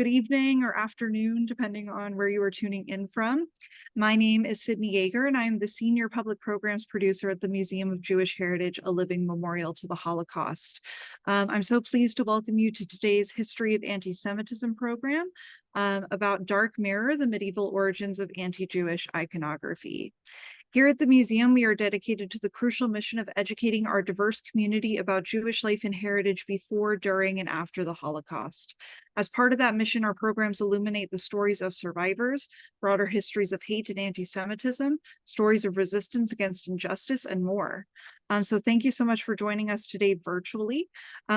good evening or afternoon, depending on where you are tuning in from. My name is Sydney Yeager, and I am the Senior Public Programs Producer at the Museum of Jewish Heritage, a living memorial to the Holocaust. I'm so pleased to welcome you to today's History of Anti-Semitism program about Dark Mirror, the Medieval Origins of Anti-Jewish Iconography. Here at the museum, we are dedicated to the crucial mission of educating our diverse community about Jewish life and heritage before, during, and after the Holocaust. As part of that mission, our programs illuminate the stories of survivors, broader histories of hate and anti-Semitism, stories of resistance against injustice, and more. So thank you so much for joining us today virtually.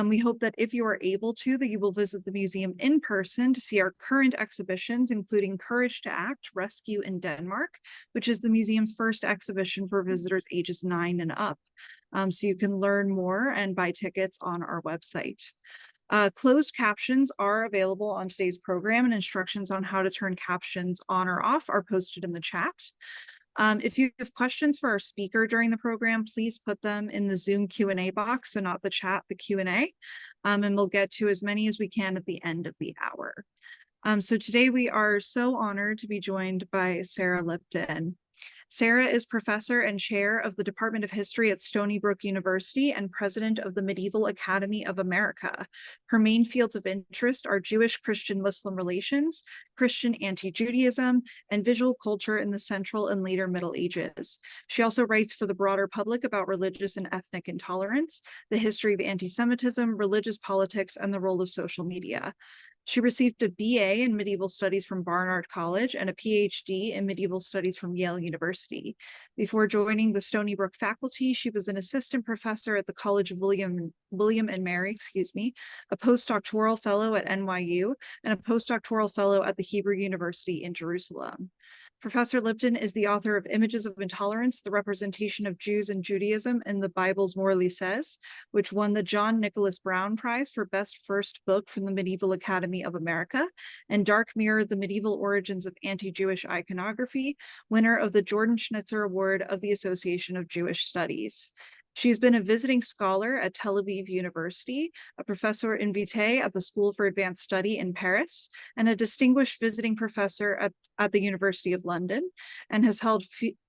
We hope that if you are able to, that you will visit the museum in person to see our current exhibitions, including Courage to Act, Rescue in Denmark, which is the museum's first exhibition for visitors ages 9 and up. So you can learn more and buy tickets on our website. Closed captions are available on today's program, and instructions on how to turn captions on or off are posted in the chat. If you have questions for our speaker during the program, please put them in the Zoom Q&A box, so not the chat, the Q&A, and we'll get to as many as we can at the end of the hour. So today we are so honored to be joined by Sara Lipton. Sara is professor and chair of the Department of History at Stony Brook University and president of the Medieval Academy of America. Her main fields of interest are Jewish Christian-Muslim relations, Christian anti-Judaism, and visual culture in the Central and later Middle Ages. She also writes for the broader public about religious and ethnic intolerance, the history of anti-Semitism, religious politics, and the role of social media. She received a BA in Medieval Studies from Barnard College and a PhD in Medieval Studies from Yale University. Before joining the Stony Brook faculty, she was an assistant professor at the College of William and Mary, a postdoctoral fellow at NYU, and a postdoctoral fellow at the Hebrew University in Jerusalem. Professor Lipton is the author of Images of Intolerance, the Representation of Jews and Judaism in the Bible's Morally Says, which won the John Nicholas Brown Prize for Best First Book from the Medieval Academy of America, and Dark Mirror, the Medieval Origins of Anti-Jewish Iconography, winner of the Jordan Schnitzer Award of the Association of Jewish Studies. She's been a visiting scholar at Tel Aviv University, a professor invité at the School for Advanced Study in Paris, and a distinguished visiting professor at the University of London, and has held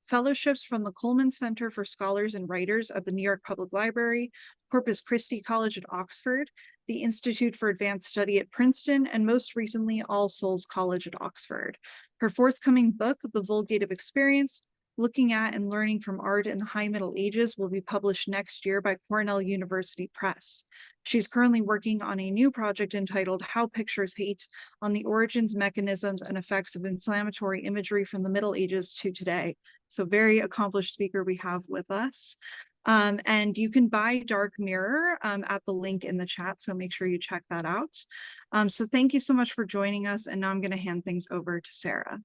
fellowships from the Coleman Center for Scholars and Writers at the New York Public Library, Corpus Christi College at Oxford, the Institute for Advanced Study at Princeton, and most recently, All Souls College at Oxford. Her forthcoming book, The Vulgate of Experience, Looking at and Learning from Art in the High Middle Ages, will be published next year by Cornell University Press. She's currently working on a new project entitled How Pictures Hate, on the origins, mechanisms, and effects of inflammatory imagery from the Middle Ages to today. So very accomplished speaker we have with us. And you can buy Dark Mirror at the link in the chat, so make sure you check that out. So thank you so much for joining us, and now I'm going to hand things over to Sara.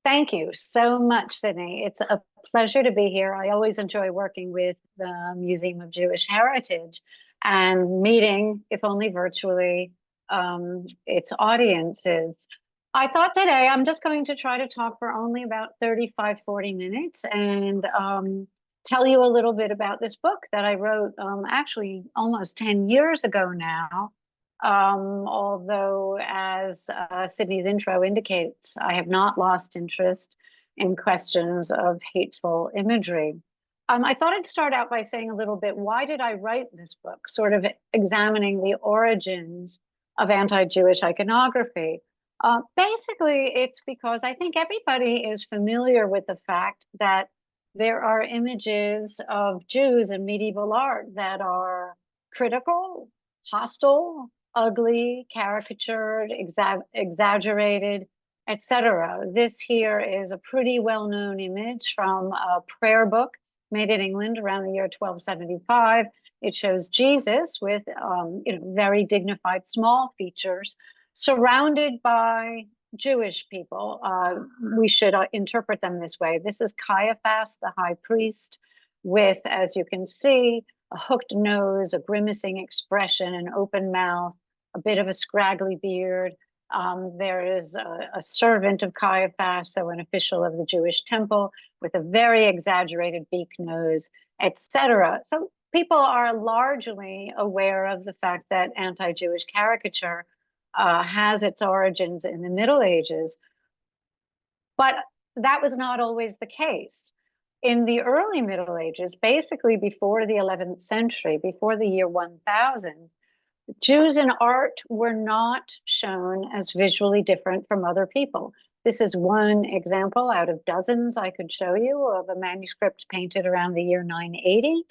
Thank you so much, Sydney. It's a pleasure to be here. I always enjoy working with the Museum of Jewish Heritage and meeting, if only virtually, its audiences. I thought today I'm just going to try to talk for only about 35-40 minutes and tell you a little bit about this book that I wrote actually almost 10 years ago now. Although, as Sydney's intro indicates, I have not lost interest in questions of hateful imagery. I thought I'd start out by saying a little bit, why did I write this book, sort of examining the origins of anti-Jewish iconography? Basically, it's because I think everybody is familiar with the fact that there are images of Jews in medieval art that are critical, hostile, ugly, caricatured, exaggerated, etc. This here is a pretty well-known image from a prayer book made in England around the year 1275. It shows Jesus with very dignified small features surrounded by Jewish people. We should interpret them this way. This is Caiaphas, the high priest, with, as you can see, a hooked nose, a grimacing expression, an open mouth, a bit of a scraggly beard. There is a servant of Caiaphas, so an official of the Jewish temple, with a very exaggerated beak nose, etc. So people are largely aware of the fact that anti-Jewish caricature has its origins in the Middle Ages, but that was not always the case. In the early Middle Ages, basically before the 11th century, before the year 1000, Jews in art were not shown as visually different from other people. This is one example out of dozens I could show you of a manuscript painted around the year 980.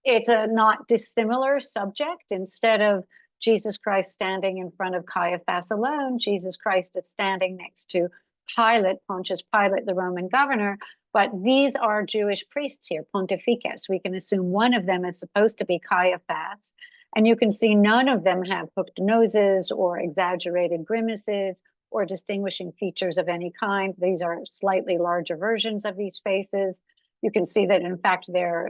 It's a not dissimilar subject. Instead of Jesus Christ standing in front of Caiaphas alone, Jesus Christ is standing next to Pilate, Pontius Pilate, the Roman governor. But these are Jewish priests here, pontifices. We can assume one of them is supposed to be Caiaphas. And you can see none of them have hooked noses or exaggerated grimaces or distinguishing features of any kind. These are slightly larger versions of these faces. You can see that, in fact, their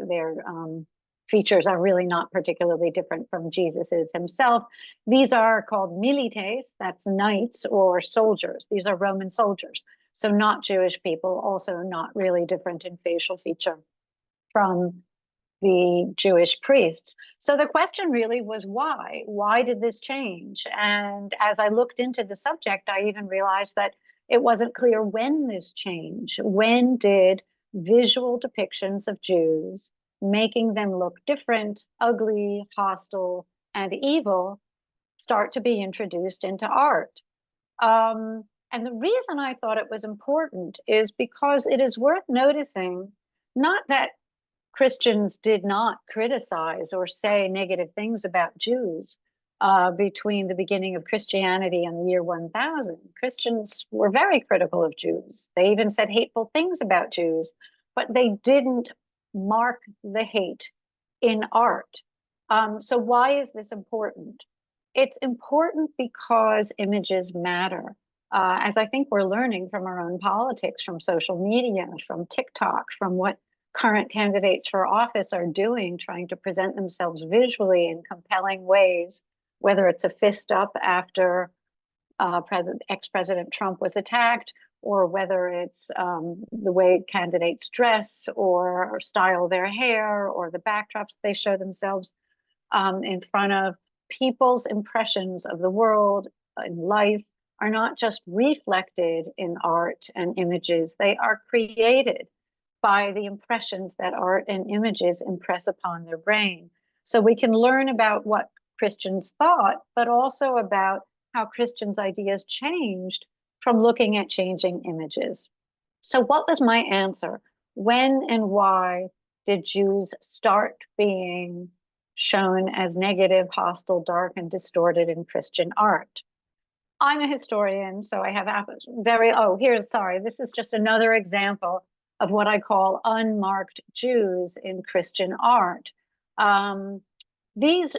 features are really not particularly different from Jesus's himself. These are called milites, that's knights or soldiers. These are Roman soldiers. So not Jewish people, also not really different in facial feature from the Jewish priests. So the question really was why? Why did this change? And as I looked into the subject, I even realized that it wasn't clear when this changed. When did visual depictions of Jews, making them look different, ugly, hostile, and evil, start to be introduced into art? And the reason I thought it was important is because it is worth noticing not that Christians did not criticize or say negative things about Jews between the beginning of Christianity and the year 1000. Christians were very critical of Jews. They even said hateful things about Jews, but they didn't mark the hate in art. So why is this important? It's important because images matter. As I think we're learning from our own politics, from social media, from TikTok, from what current candidates for office are doing, trying to present themselves visually in compelling ways, whether it's a fist up after ex-President Trump was attacked, or whether it's the way candidates dress or style their hair or the backdrops they show themselves in front of. People's impressions of the world and life are not just reflected in art and images, they are created by the impressions that art and images impress upon their brain. So we can learn about what Christians thought, but also about how Christians' ideas changed from looking at changing images. So what was my answer? When and why did Jews start being shown as negative, hostile, dark, and distorted in Christian art? I'm a historian, so I have this is just another example of what I call unmarked Jews in Christian art. These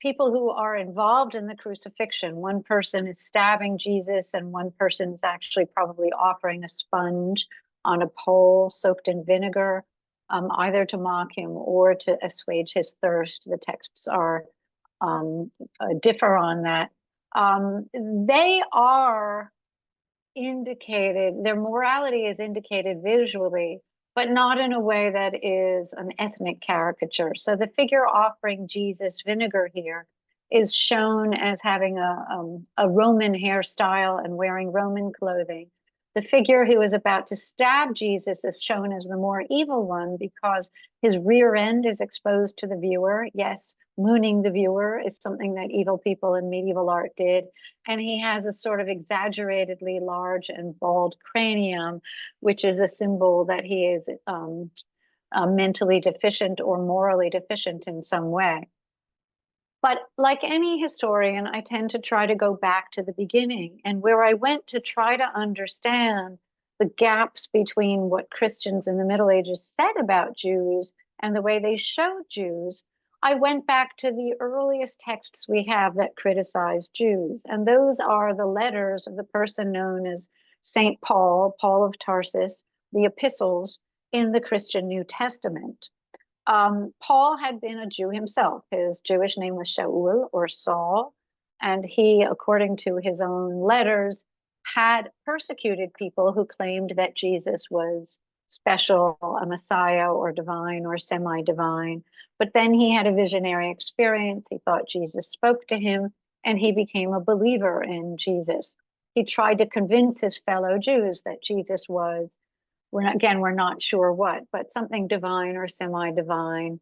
people who are involved in the crucifixion, one person is stabbing Jesus and one person is actually probably offering a sponge on a pole soaked in vinegar, either to mock him or to assuage his thirst. The texts are differ on that. They are indicated, their morality is indicated visually, but not in a way that is an ethnic caricature. So the figure offering Jesus vinegar here is shown as having a Roman hairstyle and wearing Roman clothing. The figure who is about to stab Jesus is shown as the more evil one because his rear end is exposed to the viewer. Yes, mooning the viewer is something that evil people in medieval art did. And he has a sort of exaggeratedly large and bald cranium, which is a symbol that he is mentally deficient or morally deficient in some way. But like any historian, I tend to try to go back to the beginning and where I went to try to understand the gaps between what Christians in the Middle Ages said about Jews and the way they showed Jews. I went back to the earliest texts we have that criticize Jews, and those are the letters of the person known as Saint Paul, Paul of Tarsus, the epistles in the Christian New Testament. Paul had been a Jew himself. His Jewish name was Shaul or Saul, and he, according to his own letters, had persecuted people who claimed that Jesus was special, a Messiah or divine or semi-divine. But then he had a visionary experience. He thought Jesus spoke to him, and he became a believer in Jesus. He tried to convince his fellow Jews that Jesus was, we're not sure what, but something divine or semi-divine.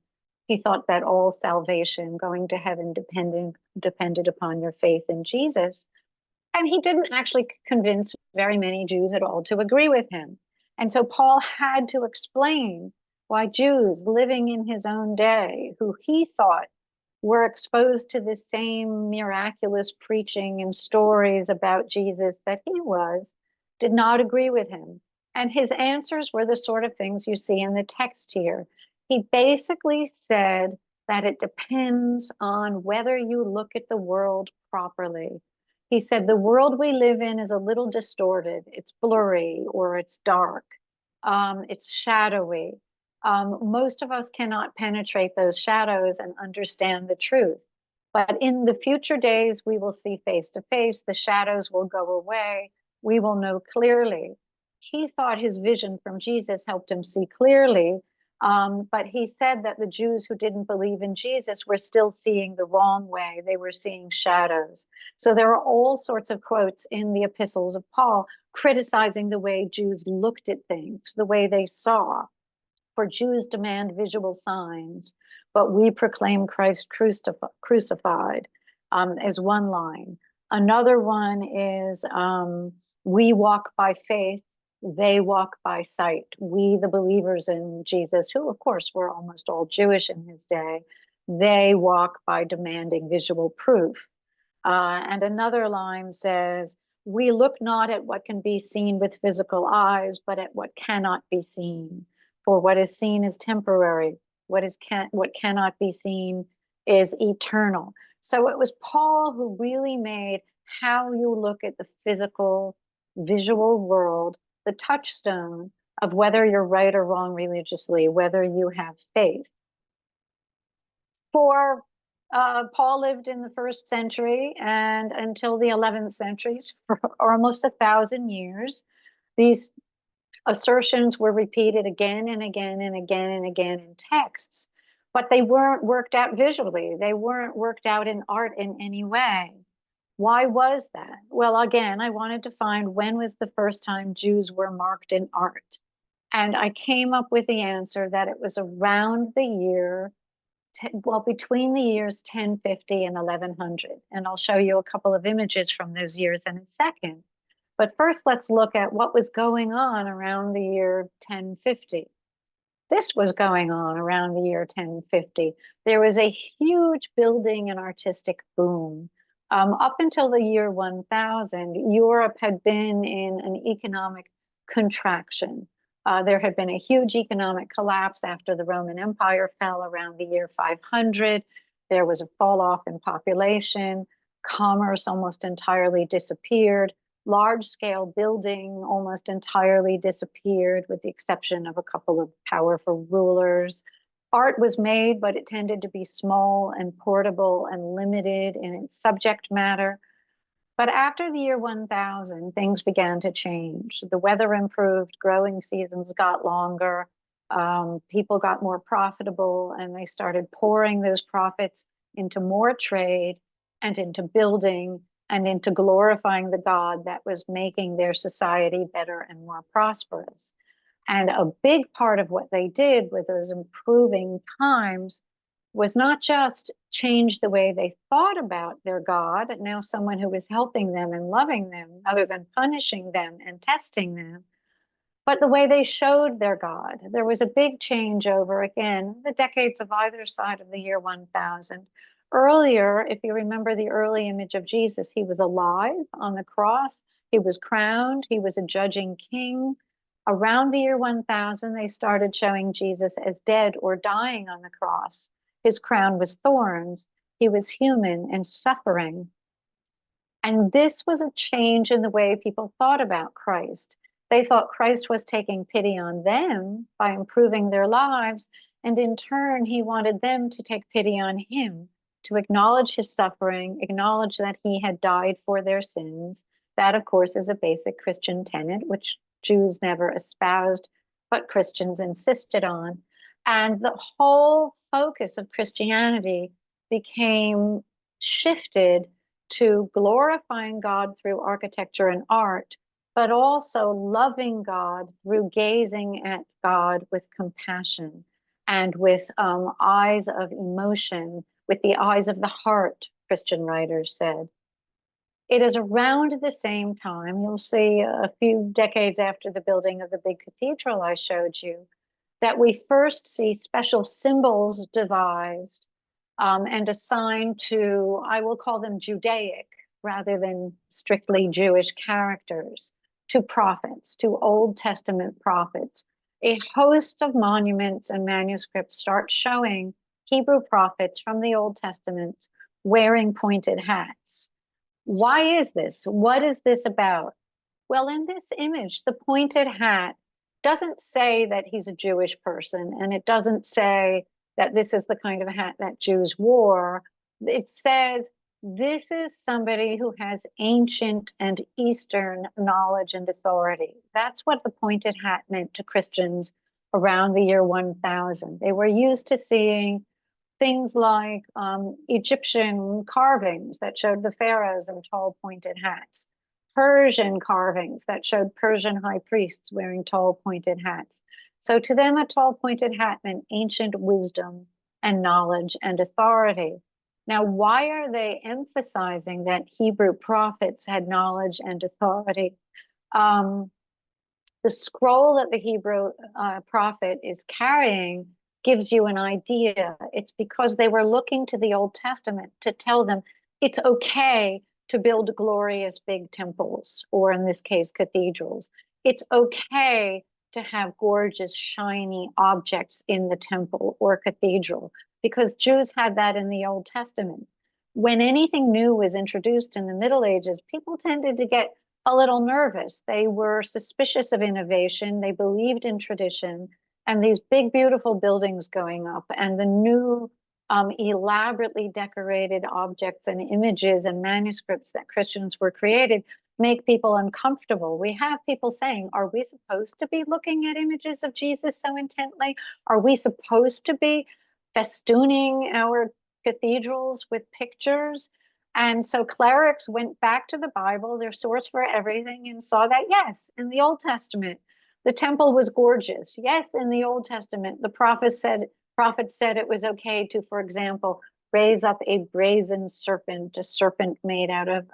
He thought that all salvation, going to heaven, depended upon your faith in Jesus. And he didn't actually convince very many Jews at all to agree with him. And so Paul had to explain why Jews living in his own day, who he thought were exposed to the same miraculous preaching and stories about Jesus that he was, did not agree with him. And his answers were the sort of things you see in the text here. He basically said that it depends on whether you look at the world properly. He said the world we live in is a little distorted. It's blurry or it's dark. It's shadowy. Most of us cannot penetrate those shadows and understand the truth. But in the future days, we will see face to face. The shadows will go away. We will know clearly. He thought his vision from Jesus helped him see clearly. But he said that the Jews who didn't believe in Jesus were still seeing the wrong way. They were seeing shadows. So there are all sorts of quotes in the epistles of Paul criticizing the way Jews looked at things, the way they saw. For Jews demand visual signs, but we proclaim Christ crucified, as one line. Another one is we walk by faith, they walk by sight. We, the believers in Jesus, who of course were almost all Jewish in his day, they walk by demanding visual proof. And another line says, we look not at what can be seen with physical eyes, but at what cannot be seen. For what is seen is temporary. What cannot be seen is eternal. So it was Paul who really made how you look at the physical, visual world the touchstone of whether you're right or wrong religiously, whether you have faith. For Paul lived in the first century and until the 11th century, for almost 1,000 years. These assertions were repeated again and again and again and again in texts, but they weren't worked out visually. They weren't worked out in art in any way. Why was that? Well, again, I wanted to find when was the first time Jews were marked in art. And I came up with the answer that it was around the year, between the years 1050 and 1100. And I'll show you a couple of images from those years in a second. But first, let's look at what was going on around the year 1050. This was going on around the year 1050. There was a huge building and artistic boom. Up until the year 1000, Europe had been in an economic contraction. There had been a huge economic collapse after the Roman Empire fell around the year 500. There was a fall off in population. Commerce almost entirely disappeared. Large-scale building almost entirely disappeared, with the exception of a couple of powerful rulers. Art was made, but it tended to be small and portable and limited in its subject matter. But after the year 1000, things began to change. The weather improved, growing seasons got longer, people got more profitable, and they started pouring those profits into more trade and into building and into glorifying the God that was making their society better and more prosperous. And a big part of what they did with those improving times was not just change the way they thought about their God, and now someone who was helping them and loving them other than punishing them and testing them, but the way they showed their God. There was a big change over, again, the decades of either side of the year 1000. Earlier, if you remember the early image of Jesus, he was alive on the cross. He was crowned. He was a judging king. Around the year 1000, they started showing Jesus as dead or dying on the cross. His crown was thorns. He was human and suffering. And this was a change in the way people thought about Christ. They thought Christ was taking pity on them by improving their lives. And in turn, he wanted them to take pity on him, to acknowledge his suffering, acknowledge that he had died for their sins. That, of course, is a basic Christian tenet, which Jews never espoused, but Christians insisted on. And the whole focus of Christianity became shifted to glorifying God through architecture and art, but also loving God through gazing at God with compassion and with eyes of emotion, with the eyes of the heart, Christian writers said. It is around the same time, you'll see a few decades after the building of the big cathedral I showed you, that we first see special symbols devised and assigned to, I will call them Judaic rather than strictly Jewish characters, to prophets, to Old Testament prophets. A host of monuments and manuscripts start showing Hebrew prophets from the Old Testament wearing pointed hats. Why is this? What is this about? Well, in this image, the pointed hat doesn't say that he's a Jewish person, and it doesn't say that this is the kind of hat that Jews wore. It says this is somebody who has ancient and Eastern knowledge and authority. That's what the pointed hat meant to Christians around the year 1000. They were used to seeing things like Egyptian carvings that showed the pharaohs in tall pointed hats, Persian carvings that showed Persian high priests wearing tall pointed hats. So to them, a tall pointed hat meant ancient wisdom and knowledge and authority. Now, why are they emphasizing that Hebrew prophets had knowledge and authority? The scroll that the Hebrew prophet is carrying gives you an idea. It's because they were looking to the Old Testament to tell them it's okay to build glorious big temples, or in this case, cathedrals. It's okay to have gorgeous, shiny objects in the temple or cathedral, because Jews had that in the Old Testament. When anything new was introduced in the Middle Ages, people tended to get a little nervous. They were suspicious of innovation. They believed in tradition. And these big, beautiful buildings going up and the new elaborately decorated objects and images and manuscripts that Christians were created make people uncomfortable. We have people saying, are we supposed to be looking at images of Jesus so intently? Are we supposed to be festooning our cathedrals with pictures? And so clerics went back to the Bible, their source for everything, and saw that, yes, in the Old Testament, the temple was gorgeous. Yes, in the Old Testament, the prophet said it was okay to, for example, raise up a brazen serpent, a serpent made out of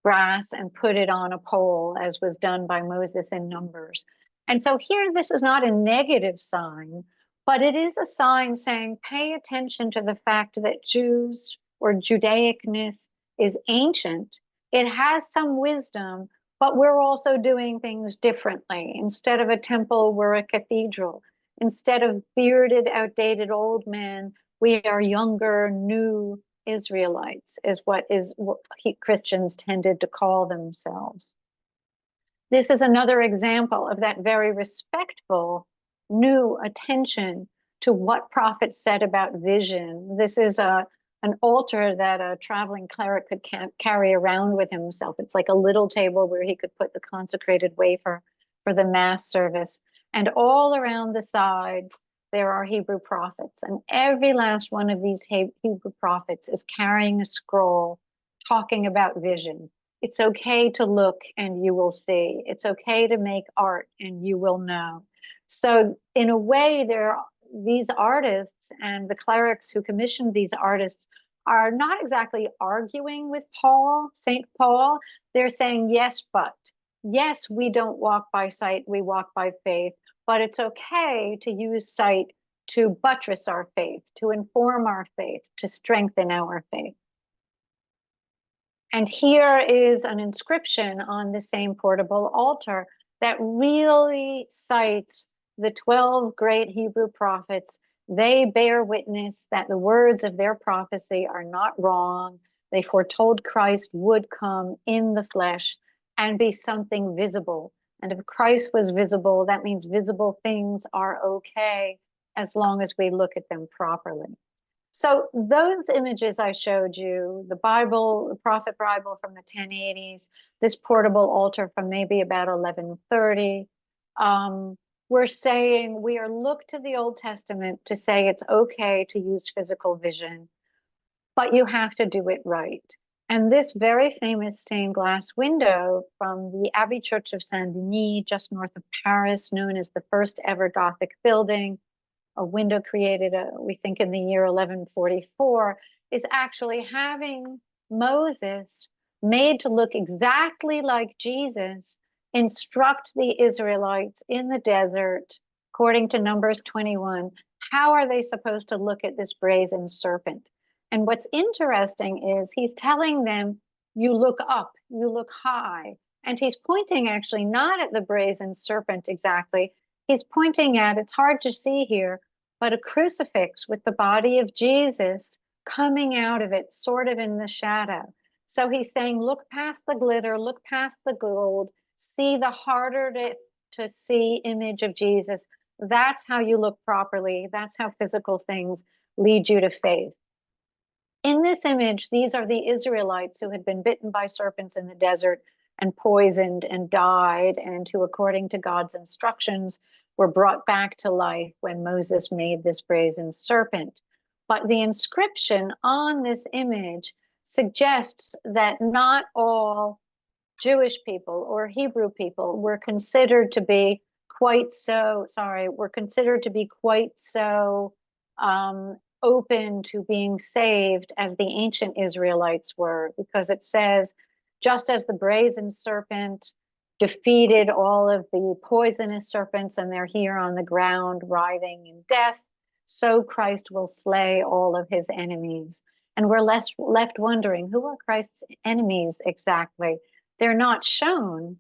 brass, and put it on a pole, as was done by Moses in Numbers. And so here, this is not a negative sign, but it is a sign saying, pay attention to the fact that Jews or Judaicness is ancient. It has some wisdom, but we're also doing things differently. Instead of a temple, we're a cathedral. Instead of bearded, outdated old men, we are younger, new Israelites, is what Christians tended to call themselves. This is another example of that very respectful new attention to what prophets said about vision. This is an altar that a traveling cleric could carry around with himself. It's like a little table where he could put the consecrated wafer for the mass service. And all around the sides, there are Hebrew prophets. And every last one of these Hebrew prophets is carrying a scroll talking about vision. It's okay to look and you will see. It's okay to make art and you will know. So in a way, these artists and the clerics who commissioned these artists are not exactly arguing with Paul, St. Paul. They're saying, yes, but. Yes, we don't walk by sight, we walk by faith, but it's okay to use sight to buttress our faith, to inform our faith, to strengthen our faith. And here is an inscription on the same portable altar that really cites the 12 great Hebrew prophets. They bear witness that the words of their prophecy are not wrong. They foretold Christ would come in the flesh and be something visible. And if Christ was visible, that means visible things are okay as long as we look at them properly. So those images I showed you, the Bible, the Prophet Bible from the 1080s, this portable altar from maybe about 1130, we're saying we are look to the Old Testament to say it's okay to use physical vision, but you have to do it right. And this very famous stained glass window from the Abbey Church of Saint Denis, just north of Paris, known as the first ever Gothic building, a window created, we think, in the year 1144, is actually having Moses, made to look exactly like Jesus, instruct the Israelites in the desert, according to Numbers 21. How are they supposed to look at this brazen serpent? And what's interesting is he's telling them, you look up, you look high. And he's pointing actually not at the brazen serpent exactly. He's pointing at, it's hard to see here, but a crucifix with the body of Jesus coming out of it, sort of in the shadow. So he's saying, look past the glitter, look past the gold, see the harder to see image of Jesus. That's how you look properly. That's how physical things lead you to faith. In this image, these are the Israelites who had been bitten by serpents in the desert and poisoned and died, and who, according to God's instructions, were brought back to life when Moses made this brazen serpent. But the inscription on this image suggests that not all Jewish people or Hebrew people were considered to be quite so, open to being saved as the ancient Israelites were, because it says, just as the brazen serpent defeated all of the poisonous serpents and they're here on the ground writhing in death, so Christ will slay all of his enemies. And we're left wondering, who are Christ's enemies exactly? They're not shown,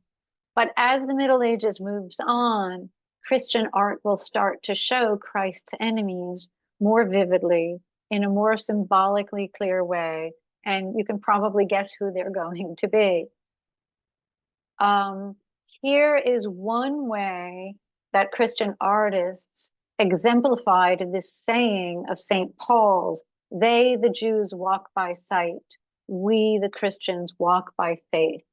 but as the Middle Ages moves on, Christian art will start to show Christ's enemies more vividly, in a more symbolically clear way, and you can probably guess who they're going to be. Here is one way that Christian artists exemplified this saying of St. Paul's, they, the Jews, walk by sight, we, the Christians, walk by faith.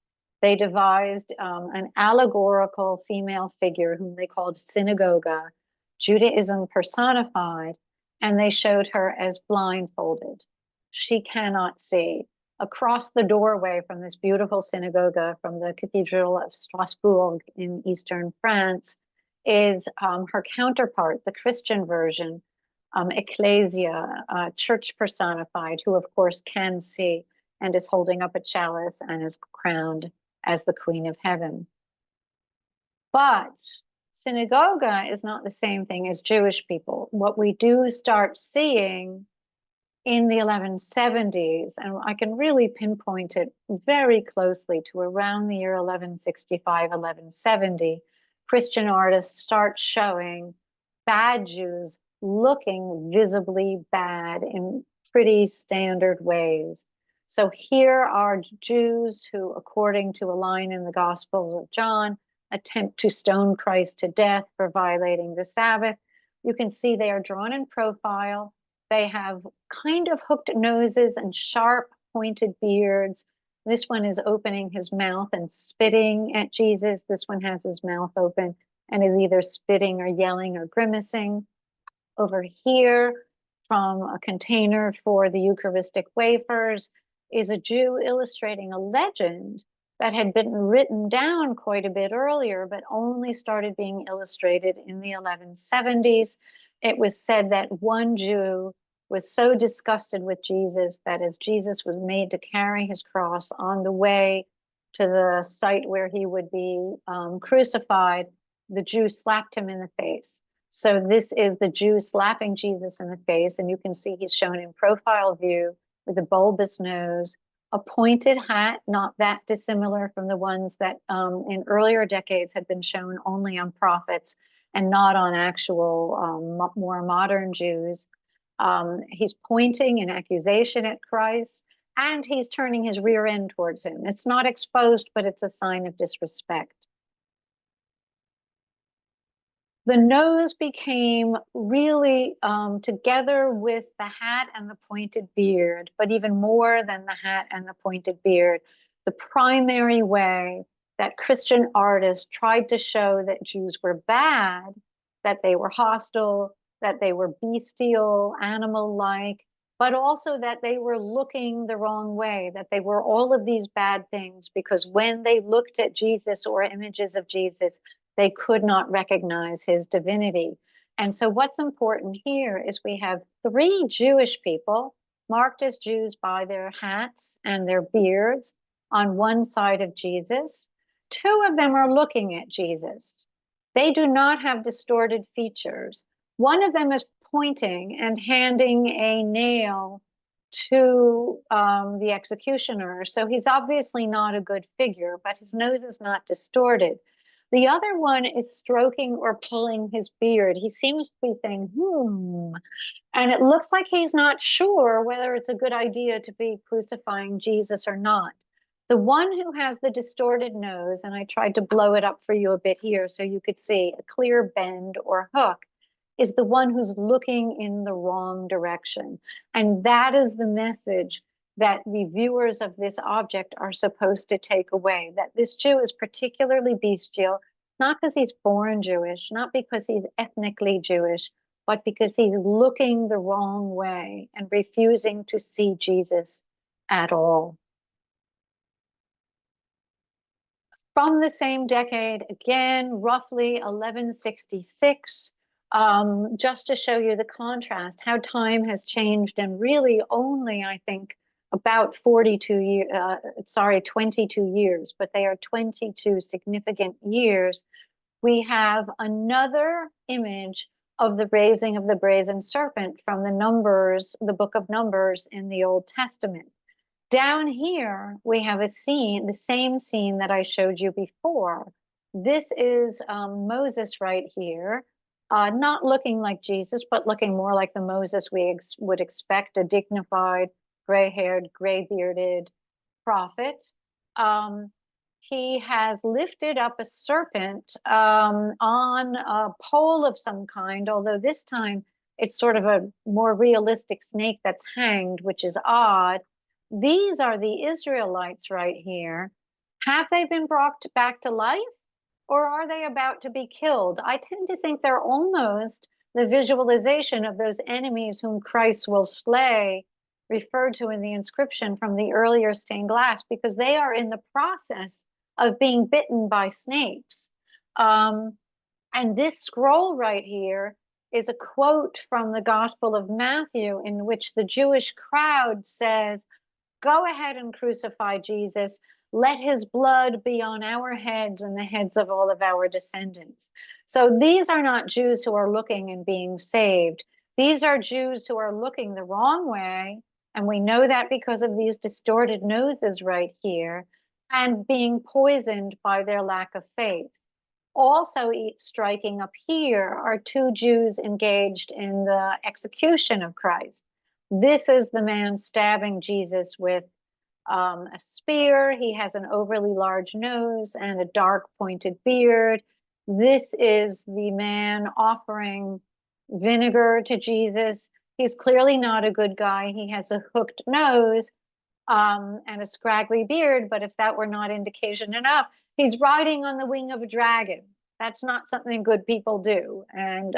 They devised an allegorical female figure whom they called synagoga, Judaism personified, and they showed her as blindfolded. She cannot see. Across the doorway from this beautiful synagogue from the Cathedral of Strasbourg in eastern France is her counterpart, the Christian version, Ecclesia, church personified, who of course can see and is holding up a chalice and is crowned as the Queen of Heaven. But synagogue is not the same thing as Jewish people. What we do start seeing in the 1170s, and I can really pinpoint it very closely to around the year 1165, 1170, Christian artists start showing bad Jews looking visibly bad in pretty standard ways. So here are Jews who, according to a line in the Gospels of John, attempt to stone Christ to death for violating the Sabbath. You can see they are drawn in profile. They have kind of hooked noses and sharp pointed beards. This one is opening his mouth and spitting at Jesus. This one has his mouth open and is either spitting or yelling or grimacing. Over here, from a container for the Eucharistic wafers, is a Jew illustrating a legend that had been written down quite a bit earlier, but only started being illustrated in the 1170s. It was said that one Jew was so disgusted with Jesus that as Jesus was made to carry his cross on the way to the site where he would be crucified, the Jew slapped him in the face. So this is the Jew slapping Jesus in the face, and you can see he's shown in profile view with a bulbous nose, a pointed hat, not that dissimilar from the ones that in earlier decades had been shown only on prophets and not on actual more modern Jews. He's pointing an accusation at Christ, and he's turning his rear end towards him. It's not exposed, but it's a sign of disrespect. The nose became really, together with the hat and the pointed beard, but even more than the hat and the pointed beard, the primary way that Christian artists tried to show that Jews were bad that they were hostile, that they were bestial, animal-like, but also that they were looking the wrong way, that they were all of these bad things, because when they looked at Jesus or images of Jesus, they could not recognize his divinity. And so what's important here is we have three Jewish people marked as Jews by their hats and their beards on one side of Jesus. Two of them are looking at Jesus. They do not have distorted features. One of them is pointing and handing a nail to the executioner. So he's obviously not a good figure, but his nose is not distorted. The other one is stroking or pulling his beard. He seems to be saying, and it looks like he's not sure whether it's a good idea to be crucifying Jesus or not. The one who has the distorted nose, and I tried to blow it up for you a bit here so you could see a clear bend or hook, is the one who's looking in the wrong direction. And that is the message that the viewers of this object are supposed to take away, that this Jew is particularly bestial, not because he's born Jewish, not because he's ethnically Jewish, but because he's looking the wrong way and refusing to see Jesus at all. From the same decade, again, roughly 1166, just to show you the contrast, how time has changed, and really only, I think, about 22 years, 22 years, but they are 22 significant years. We have another image of the raising of the brazen serpent from the Numbers, the book of Numbers in the Old Testament. Down here, we have a scene, the same scene that I showed you before. This is Moses right here, not looking like Jesus, but looking more like the Moses we would expect, a dignified, gray-haired, gray-bearded prophet. He has lifted up a serpent on a pole of some kind, although this time it's sort of a more realistic snake that's hanged, which is odd. These are the Israelites right here. Have they been brought back to life, or are they about to be killed? I tend to think they're almost the visualization of those enemies whom Christ will slay, referred to in the inscription from the earlier stained glass, because they are in the process of being bitten by snakes. And this scroll right here is a quote from the Gospel of Matthew, in which the Jewish crowd says, "Go ahead and crucify Jesus. Let his blood be on our heads and the heads of all of our descendants." So these are not Jews who are looking and being saved. These are Jews who are looking the wrong way, and we know that because of these distorted noses right here, and being poisoned by their lack of faith. Also striking up here are two Jews engaged in the execution of Christ. This is the man stabbing Jesus with a spear. He has an overly large nose and a dark pointed beard. This is the man offering vinegar to Jesus. He's clearly not a good guy. He has a hooked nose and a scraggly beard, but if that were not indication enough, he's riding on the wing of a dragon. That's not something good people do. And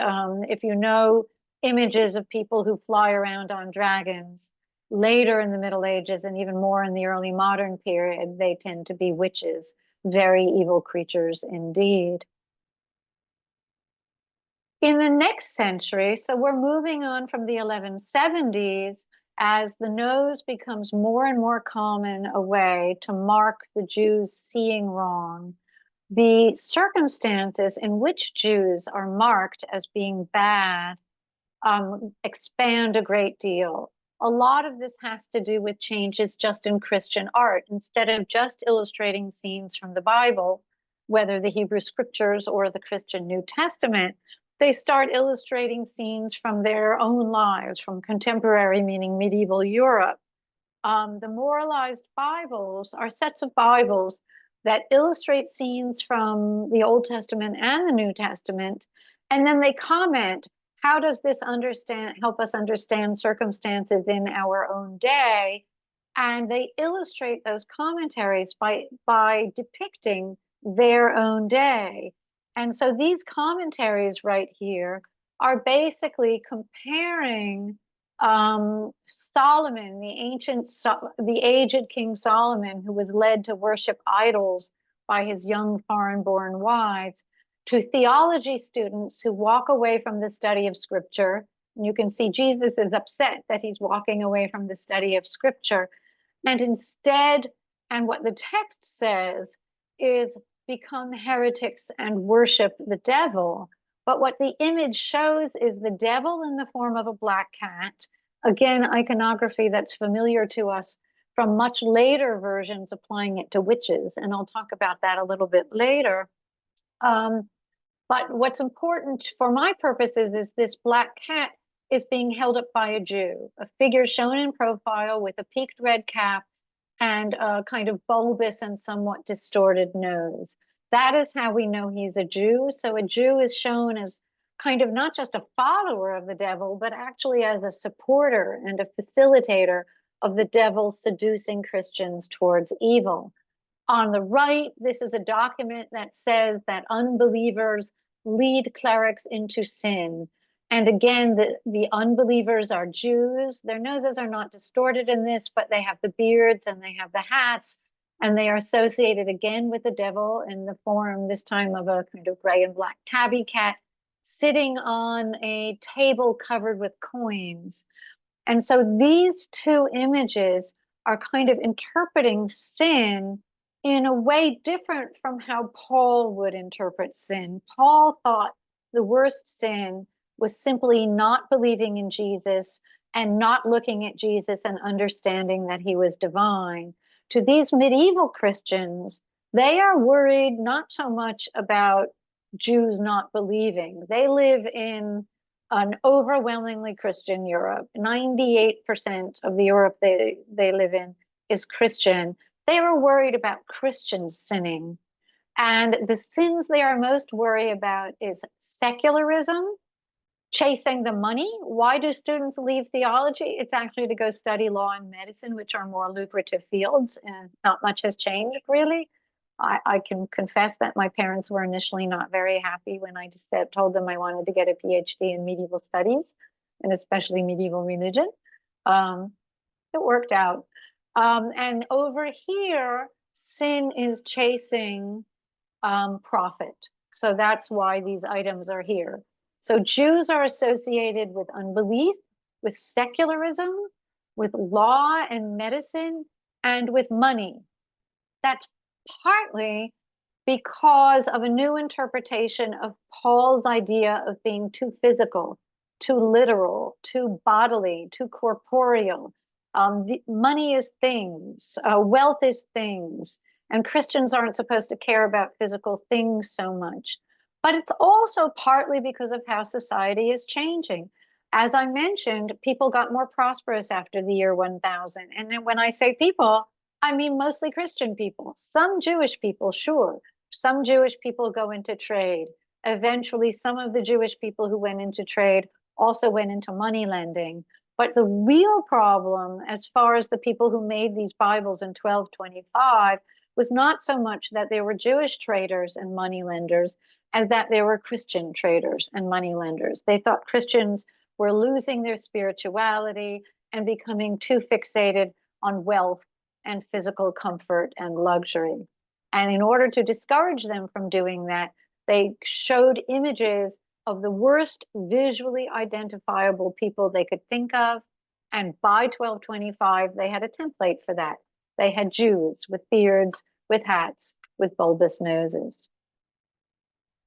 if you know images of people who fly around on dragons, later in the Middle Ages and even more in the early modern period, they tend to be witches, very evil creatures indeed. In the next century, so we're moving on from the 1170s, as the nose becomes more and more common a way to mark the Jews seeing wrong, the circumstances in which Jews are marked as being bad expand a great deal. A lot of this has to do with changes just in Christian art. Instead of just illustrating scenes from the Bible, whether the Hebrew scriptures or the Christian New Testament, they start illustrating scenes from their own lives, from contemporary, meaning medieval Europe. The moralized Bibles are sets of Bibles that illustrate scenes from the Old Testament and the New Testament, and then they comment, how does this help us understand circumstances in our own day? And they illustrate those commentaries by depicting their own day. And so these commentaries right here are basically comparing Solomon, the aged King Solomon, who was led to worship idols by his young foreign-born wives, to theology students who walk away from the study of scripture. And you can see Jesus is upset that he's walking away from the study of scripture. And instead, and what the text says is become heretics and worship the devil. But what the image shows is the devil in the form of a black cat. Again, iconography that's familiar to us from much later versions applying it to witches. And I'll talk about that a little bit later. But what's important for my purposes is this black cat is being held up by a Jew, a figure shown in profile with a peaked red cap and a kind of bulbous and somewhat distorted nose. That is how we know he's a Jew. So a Jew is shown as kind of not just a follower of the devil, but actually as a supporter and a facilitator of the devil seducing Christians towards evil. On the right, this is a document that says that unbelievers lead clerics into sin. And again, the unbelievers are Jews. Their noses are not distorted in this, but they have the beards and they have the hats, and they are associated again with the devil in the form, this time of a kind of gray and black tabby cat, sitting on a table covered with coins. And so these two images are kind of interpreting sin in a way different from how Paul would interpret sin. Paul thought the worst sin was simply not believing in Jesus and not looking at Jesus and understanding that he was divine. To these medieval Christians, they are worried not so much about Jews not believing. They live in an overwhelmingly Christian Europe. 98% of the Europe they live in is Christian. They were worried about Christians sinning. And the sins they are most worried about is secularism, chasing the money. Why do students leave theology? It's actually to go study law and medicine, which are more lucrative fields, and not much has changed, really. I can confess that my parents were initially not very happy when I just told them I wanted to get a PhD in medieval studies, and especially medieval religion. It worked out. And over here, sin is chasing profit. So that's why these items are here. So Jews are associated with unbelief, with secularism, with law and medicine, and with money. That's partly because of a new interpretation of Paul's idea of being too physical, too literal, too bodily, too corporeal. Money is things, wealth is things, and Christians aren't supposed to care about physical things so much. But it's also partly because of how society is changing. As I mentioned, people got more prosperous after the year 1000. And when I say people, I mean mostly Christian people. Some Jewish people, sure. Some Jewish people go into trade. Eventually, some of the Jewish people who went into trade also went into money lending. But the real problem, as far as the people who made these Bibles in 1225, was not so much that there were Jewish traders and money lenders as that there were Christian traders and money lenders. They thought Christians were losing their spirituality and becoming too fixated on wealth and physical comfort and luxury. And in order to discourage them from doing that, they showed images of the worst visually identifiable people they could think of. And by 1225, they had a template for that. They had Jews with beards, with hats, with bulbous noses.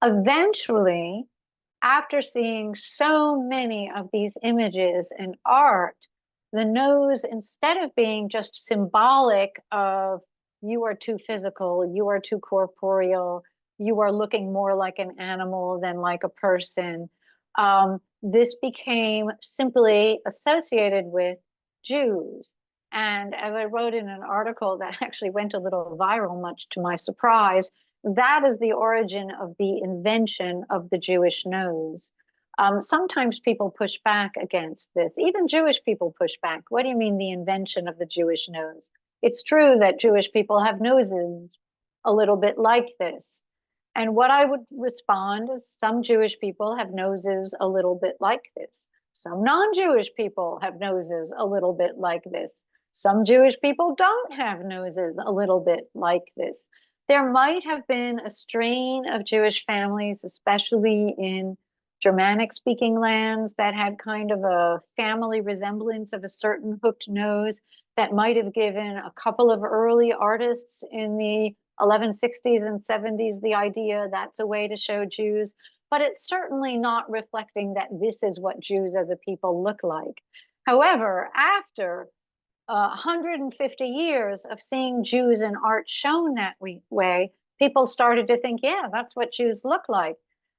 Eventually, after seeing so many of these images in art, the nose, instead of being just symbolic of you are too physical, you are too corporeal, you are looking more like an animal than like a person, this became simply associated with Jews. And as I wrote in an article that actually went a little viral, much to my surprise, that is the origin of the invention of the Jewish nose. Sometimes people push back against this. Even Jewish people push back. What do you mean the invention of the Jewish nose? It's true that Jewish people have noses a little bit like this. And what I would respond is some Jewish people have noses a little bit like this. Some non-Jewish people have noses a little bit like this. Some Jewish people don't have noses a little bit like this. There might have been a strain of Jewish families, especially in Germanic speaking lands, that had kind of a family resemblance of a certain hooked nose that might have given a couple of early artists in the 1160s and 70s the idea that's a way to show Jews, but it's certainly not reflecting that this is what Jews as a people look like. However, after 150 years of seeing Jews in art shown that way, people started to think, yeah, that's what Jews look like.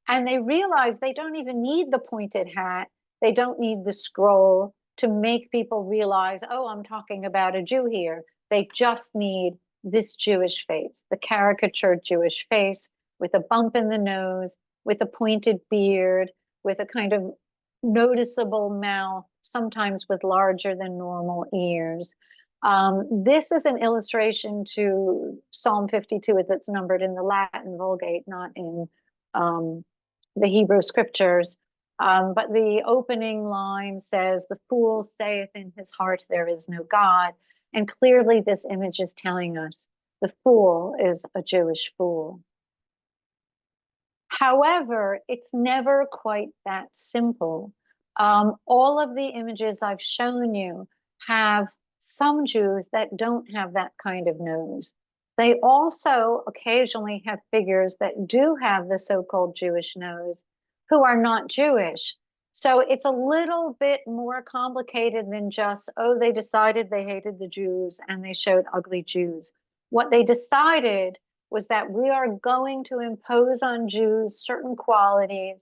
And they realized they don't even need the pointed hat. They don't need the scroll to make people realize, oh, I'm talking about a Jew here. They just need this Jewish face, the caricatured Jewish face with a bump in the nose, with a pointed beard, with a kind of noticeable mouth, sometimes with larger than normal ears. This is an illustration to Psalm 52 as it's numbered in the Latin Vulgate, not in the Hebrew scriptures. But the opening line says, "The fool saith in his heart, there is no God." And clearly this image is telling us the fool is a Jewish fool. However, it's never quite that simple. All of the images I've shown you have some Jews that don't have that kind of nose. They also occasionally have figures that do have the so-called Jewish nose who are not Jewish. So it's a little bit more complicated than just, oh, they decided they hated the Jews and they showed ugly Jews. What they decided was that we are going to impose on Jews certain qualities,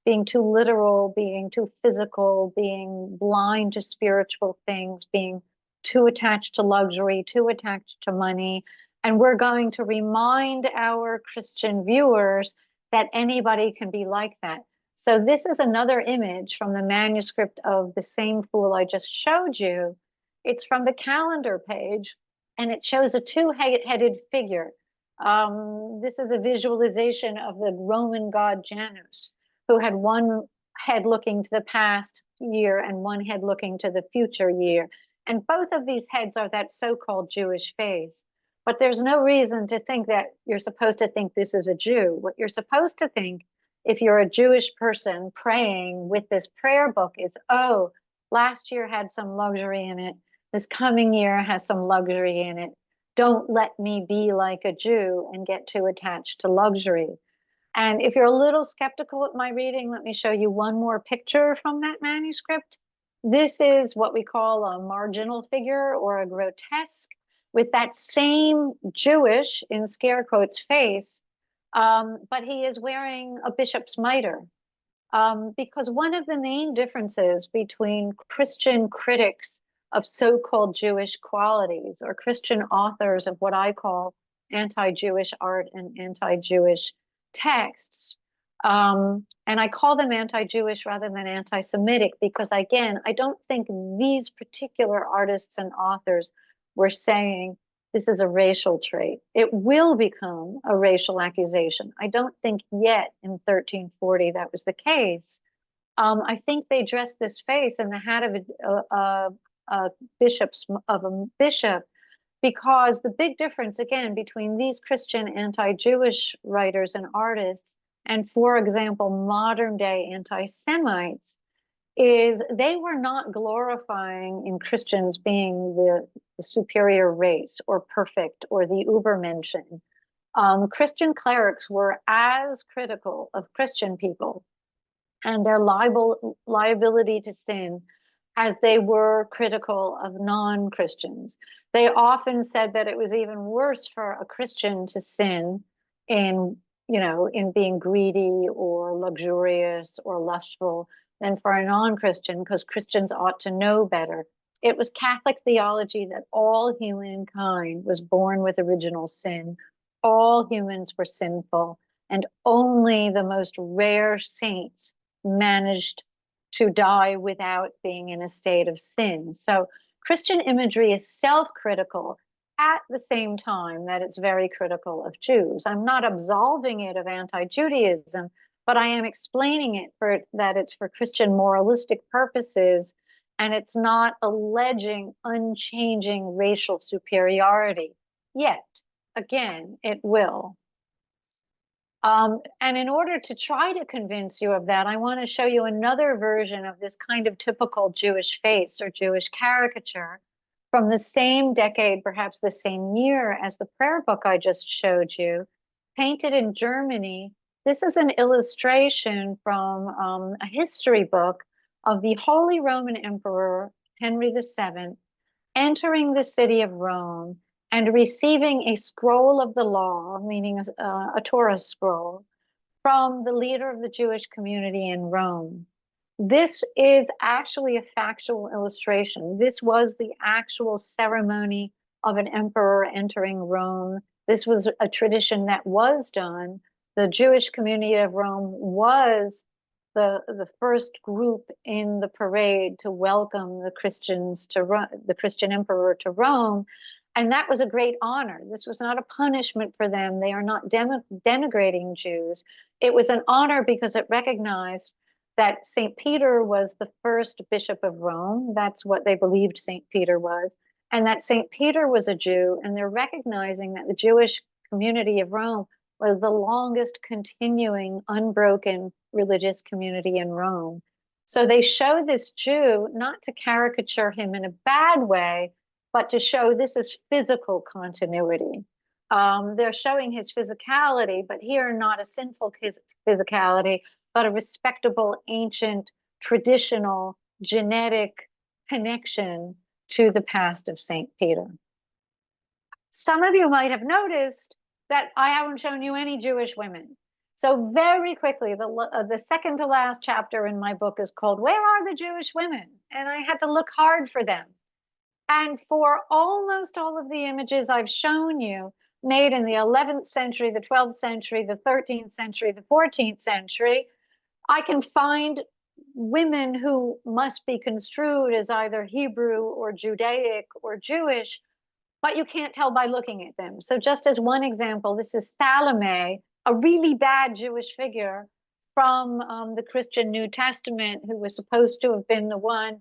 being too literal, being too physical, being blind to spiritual things, being too attached to luxury, too attached to money. And we're going to remind our Christian viewers that anybody can be like that. So this is another image from the manuscript of the same fool I just showed you. It's from the calendar page, and it shows a two-headed figure. This is a visualization of the Roman god Janus, who had one head looking to the past year and one head looking to the future year. And both of these heads are that so-called Jewish face. But there's no reason to think that you're supposed to think this is a Jew. What you're supposed to think, if you're a Jewish person praying with this prayer book, is, oh, last year had some luxury in it. This coming year has some luxury in it. Don't let me be like a Jew and get too attached to luxury. And if you're a little skeptical at my reading, let me show you one more picture from that manuscript. This is what we call a marginal figure or a grotesque, with that same Jewish, in scare quotes, face, but he is wearing a bishop's mitre. Because one of the main differences between Christian critics of so-called Jewish qualities, or Christian authors of what I call anti-Jewish art and anti-Jewish texts, and I call them anti-Jewish rather than anti-Semitic because, again, I don't think these particular artists and authors were saying this is a racial trait. It will become a racial accusation. I don't think yet in 1340 that was the case. I think they dressed this face in the hat of a bishop, because the big difference, again, between these Christian anti-Jewish writers and artists and, for example, modern day anti-Semites, is they were not glorifying in Christians being the superior race or perfect or the Übermenschen. Christian clerics were as critical of Christian people and their liability to sin as they were critical of non-Christians. They often said that it was even worse for a Christian to sin in, in being greedy or luxurious or lustful than for a non-Christian, because Christians ought to know better. It was Catholic theology that all humankind was born with original sin. All humans were sinful, and only the most rare saints managed to die without being in a state of sin. So Christian imagery is self-critical. at the same time that it's very critical of Jews. I'm not absolving it of anti-Judaism, but I am explaining it for that it's for Christian moralistic purposes, and it's not alleging unchanging racial superiority. Yet, again, it will. And in order to try to convince you of that, I want to show you another version of this kind of typical Jewish face or Jewish caricature from the same decade, perhaps the same year as the prayer book I just showed you, painted in Germany. This is an illustration from a history book of the Holy Roman Emperor Henry VII entering the city of Rome and receiving a scroll of the law, meaning a Torah scroll, from the leader of the Jewish community in Rome. This is actually a factual illustration. This was the actual ceremony of an emperor entering Rome. This was a tradition that was done. The Jewish community of Rome was the first group in the parade to welcome the Christians to the Christian emperor to Rome. And that was a great honor. This was not a punishment for them. They are not denigrating Jews. It was an honor because it recognized that St. Peter was the first bishop of Rome. That's what they believed St. Peter was. And that St. Peter was a Jew. And they're recognizing that the Jewish community of Rome was the longest continuing unbroken religious community in Rome. So they show this Jew not to caricature him in a bad way, but to show this is physical continuity. They're showing his physicality, but here not a sinful physicality, but a respectable, ancient, traditional, genetic connection to the past of St. Peter. Some of you might have noticed that I haven't shown you any Jewish women. So very quickly, the second to last chapter in my book is called Where Are the Jewish Women? And I had to look hard for them. And for almost all of the images I've shown you, made in the 11th century, the 12th century, the 13th century, the 14th century, I can find women who must be construed as either Hebrew or Judaic or Jewish, but you can't tell by looking at them. So just as one example, this is Salome, a really bad Jewish figure from the Christian New Testament, who was supposed to have been the one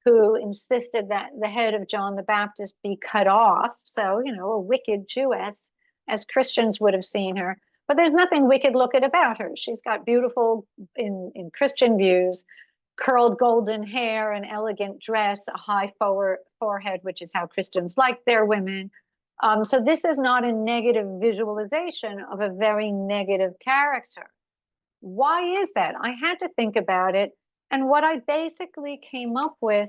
who insisted that the head of John the Baptist be cut off. So, you know, a wicked Jewess, as Christians would have seen her. But there's nothing wicked looking about her. She's got beautiful, in Christian views, curled golden hair, an elegant dress, a high forehead, which is how Christians like their women. So this is not a negative visualization of a very negative character. Why is that? I had to think about it. And what I basically came up with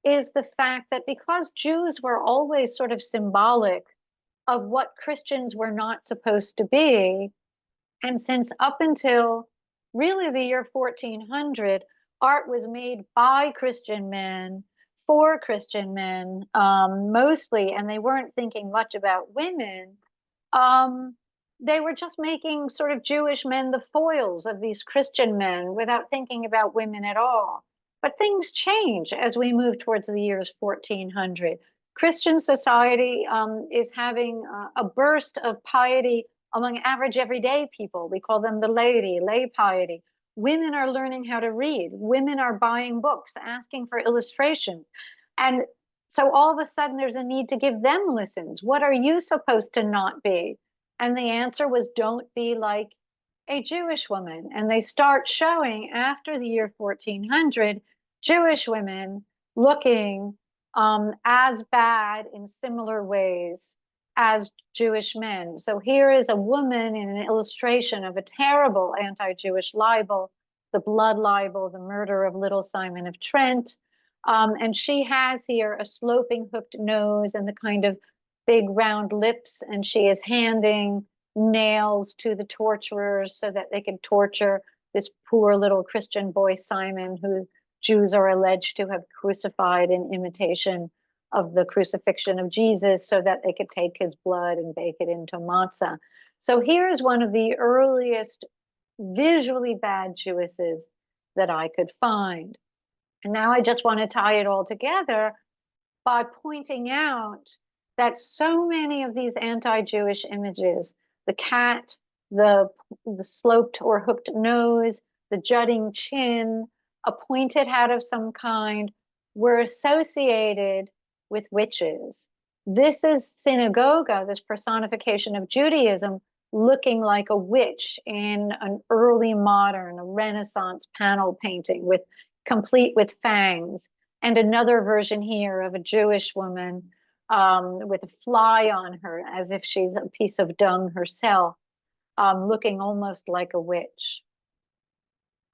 is the fact that because Jews were always sort of symbolic of what Christians were not supposed to be, and since up until really the year 1400, art was made by Christian men, for Christian men, mostly, and they weren't thinking much about women, they were just making sort of Jewish men the foils of these Christian men without thinking about women at all. But things change as we move towards the years 1400. Christian society is having a burst of piety among average everyday people. We call them the laity, lay piety. Women are learning how to read. Women are buying books, asking for illustrations. And so all of a sudden there's a need to give them lessons. What are you supposed to not be? And the answer was, don't be like a Jewish woman. And they start showing after the year 1400, Jewish women looking as bad in similar ways as Jewish men. So here is a woman in an illustration of a terrible anti-Jewish libel, the blood libel, the murder of little Simon of Trent. And she has here a sloping hooked nose and the kind of big round lips, and she is handing nails to the torturers so that they can torture this poor little Christian boy Simon, who Jews are alleged to have crucified in imitation of the crucifixion of Jesus so that they could take his blood and bake it into matzah. So here's one of the earliest visually bad Jewesses that I could find. And now I just want to tie it all together by pointing out that so many of these anti-Jewish images, the cat, the, the sloped or hooked nose, the jutting chin, a pointed hat of some kind, were associated with witches. This is synagoga, this personification of Judaism, looking like a witch in an early modern, a Renaissance panel painting with complete with fangs. And another version here of a Jewish woman with a fly on her, as if she's a piece of dung herself, looking almost like a witch.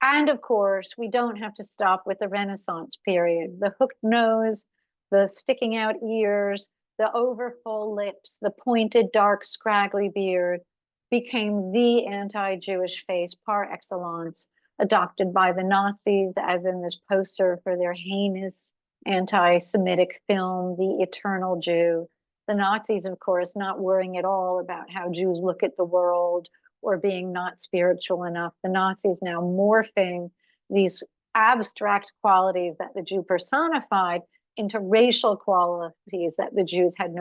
And of course, we don't have to stop with the Renaissance period. The hooked nose, the sticking out ears, the overfull lips, the pointed, dark, scraggly beard became the anti-Jewish face par excellence, adopted by the Nazis, as in this poster for their heinous anti-Semitic film, The Eternal Jew. The Nazis, of course, not worrying at all about how Jews look at the world or being not spiritual enough. The Nazis now morphing these abstract qualities that the Jew personified into racial qualities that the Jews had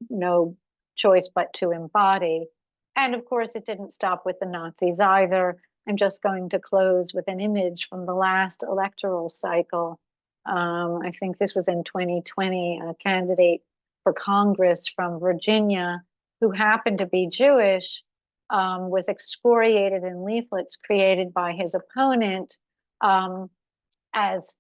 no choice but to embody. And of course, it didn't stop with the Nazis either. I'm just going to close with an image from the last electoral cycle. I think this was in 2020, a candidate for Congress from Virginia who happened to be Jewish was excoriated in leaflets created by his opponent as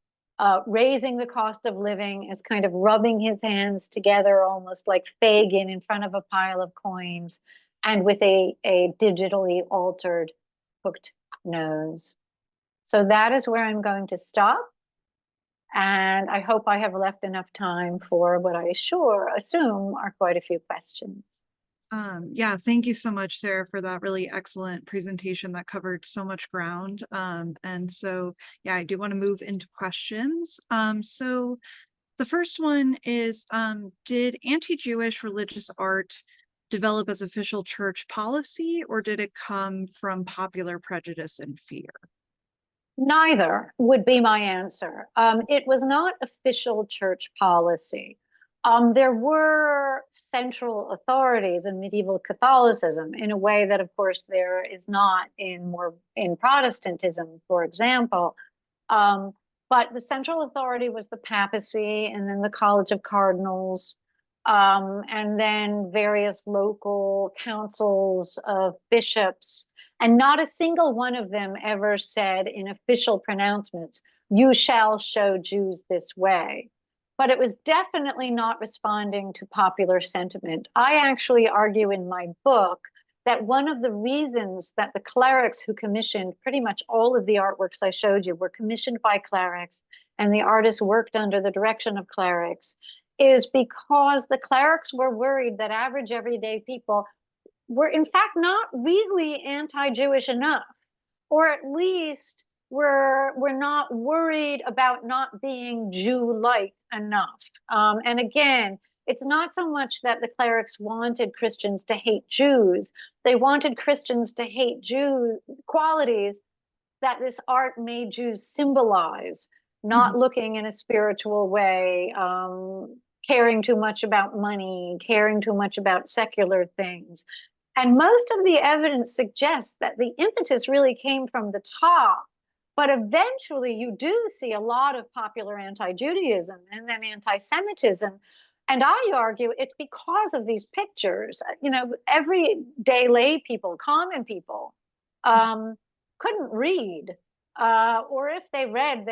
raising the cost of living, as kind of rubbing his hands together, almost like Fagin in front of a pile of coins, and with a digitally altered hooked nose. So that is where I'm going to stop. And I hope I have left enough time for what I assume are quite a few questions. Yeah, thank you so much, Sarah, for that really excellent presentation that covered so much ground. And so, yeah, I do want to move into questions. So the first one is, did anti-Jewish religious art develop as official church policy, or did it come from popular prejudice and fear? Neither would be my answer. It was not official church policy. There were central authorities in medieval Catholicism in a way that, of course, there is not in Protestantism, for example. But the central authority was the papacy, and then the College of Cardinals, and then various local councils of bishops. And not a single one of them ever said in official pronouncements, "You shall show Jews this way." But it was definitely not responding to popular sentiment. I actually argue in my book that one of the reasons that the clerics who commissioned pretty much all of the artworks I showed you were commissioned by clerics, and the artists worked under the direction of clerics, is because the clerics were worried that average everyday people were in fact not really anti-Jewish enough, or at least we're not worried about not being Jew-like enough. And again, it's not so much that the clerics wanted Christians to hate Jews. They wanted Christians to hate Jew qualities that this art made Jews symbolize, not looking in a spiritual way, caring too much about money, caring too much about secular things. And most of the evidence suggests that the impetus really came from the top. But eventually, you do see a lot of popular anti-Judaism and then anti-Semitism. And I argue it's because of these pictures. You know, everyday lay people, common people, couldn't read. Or if they read,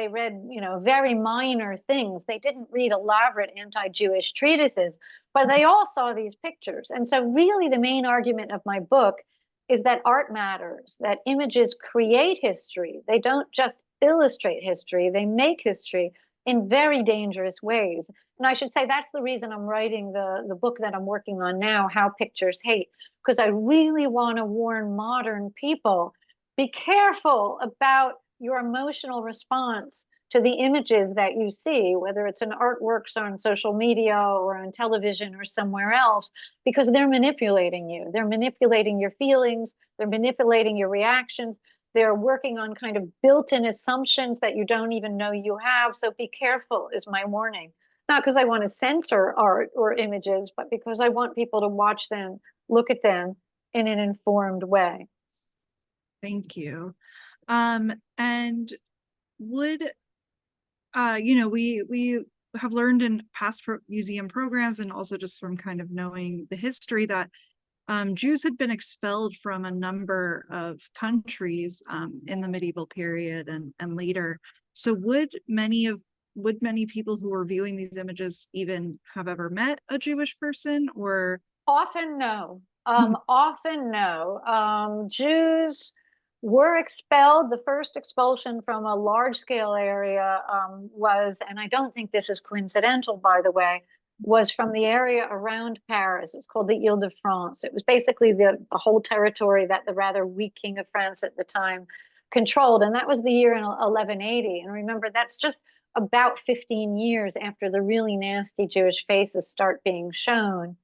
you know, very minor things. They didn't read elaborate anti-Jewish treatises, but they all saw these pictures. And so really the main argument of my book is that art matters, that images create history. They don't just illustrate history, they make history in very dangerous ways. And I should say that's the reason I'm writing the book that I'm working on now, How Pictures Hate, because I really want to warn modern people, be careful about your emotional response to the images that you see, whether it's in artworks or on social media or on television or somewhere else, because they're manipulating you. They're manipulating your feelings. They're manipulating your reactions. They're working on kind of built-in assumptions that you don't even know you have. So be careful is my warning. not because I want to censor art or images, but because I want people to watch them, look at them in an informed way. Thank you. And would we have learned in past museum programs and also just from kind of knowing the history that Jews had been expelled from a number of countries in the medieval period and later. So would many people who were viewing these images even have ever met a Jewish person, or? Often no. Often no. Jews were expelled. The first expulsion from a large scale area was, and I don't think this is coincidental, by the way, was from the area around Paris. It's called the Ile-de-France. It was basically the whole territory that the rather weak King of France at the time controlled. And that was the year in 1180. And remember, that's just about 15 years after the really nasty Jewish faces start being shown.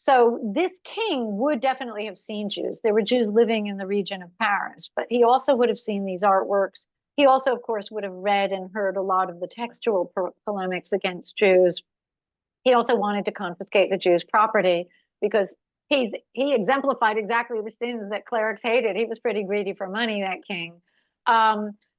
So this king would definitely have seen Jews. There were Jews living in the region of Paris, but he also would have seen these artworks. He also, of course, would have read and heard a lot of the textual polemics against Jews. He also wanted to confiscate the Jews' property because he exemplified exactly the sins that clerics hated. He was pretty greedy for money, that king.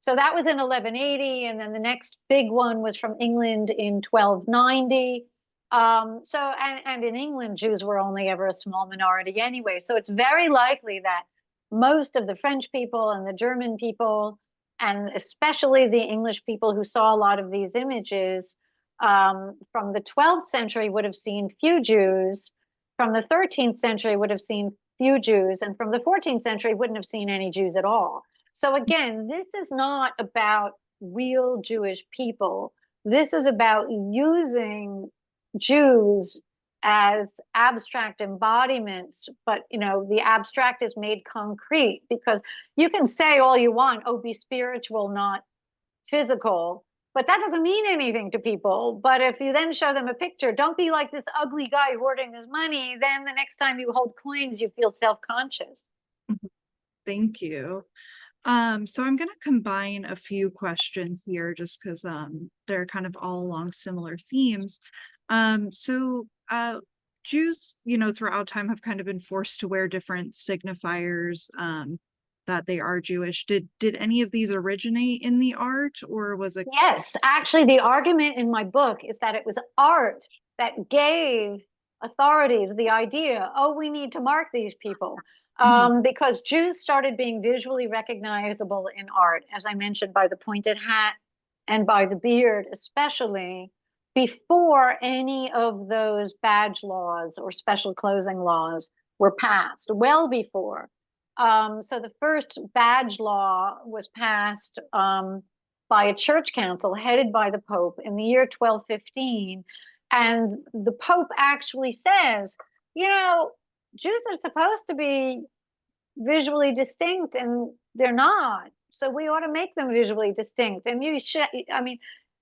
So that was in 1180, and then the next big one was from England in 1290. And in England, Jews were only ever a small minority anyway. So it's very likely that most of the French people and the German people, and especially the English people who saw a lot of these images from the 12th century would have seen few Jews, from the 13th century would have seen few Jews, and from the 14th century wouldn't have seen any Jews at all. So again, this is not about real Jewish people. This is about using Jews as abstract embodiments, but the abstract is made concrete, because you can say all you want, oh, be spiritual, not physical, but that doesn't mean anything to people. But if you then show them a picture, don't be like this ugly guy hoarding his money, then the next time you hold coins, you feel self-conscious. Thank you. So I'm going to combine a few questions here just because they're kind of all along similar themes. Jews, throughout time have kind of been forced to wear different signifiers that they are Jewish. Did any of these originate in the art, or was it? Yes, actually, the argument in my book is that it was art that gave authorities the idea, oh, we need to mark these people. Because Jews started being visually recognizable in art, as I mentioned, by the pointed hat and by the beard, especially before any of those badge laws or special clothing laws were passed, well before. So the first badge law was passed by a church council headed by the Pope in the year 1215. And the Pope actually says, Jews are supposed to be visually distinct, and they're not. So we ought to make them visually distinct. And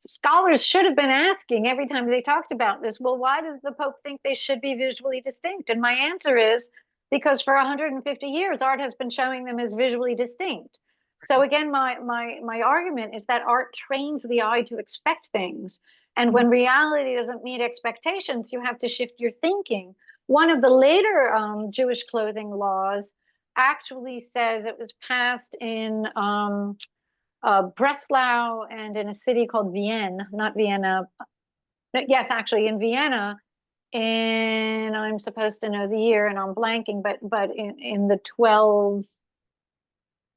scholars should have been asking every time they talked about this, well, why does the Pope think they should be visually distinct? And my answer is because for 150 years, art has been showing them as visually distinct. So again, my argument is that art trains the eye to expect things. And when reality doesn't meet expectations, you have to shift your thinking. One of the later Jewish clothing laws actually says, it was passed in Breslau and in a city called Vienne, not Vienna. Yes, actually in Vienna, and I'm supposed to know the year and I'm blanking, but in the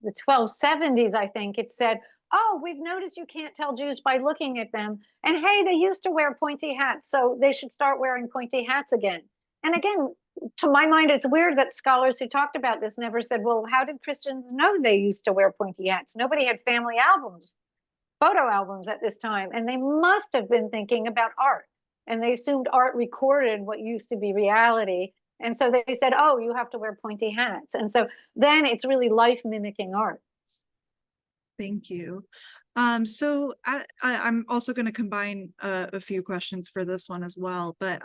1270s, I think it said, oh, we've noticed you can't tell Jews by looking at them. And hey, they used to wear pointy hats, so they should start wearing pointy hats again. And again, to my mind, it's weird that scholars who talked about this never said, well, how did Christians know they used to wear pointy hats? Nobody had family albums, photo albums at this time, and they must have been thinking about art. And they assumed art recorded what used to be reality. And so they said, oh, you have to wear pointy hats. And so then it's really life mimicking art. Thank you. So I'm also going to combine a few questions for this one as well. But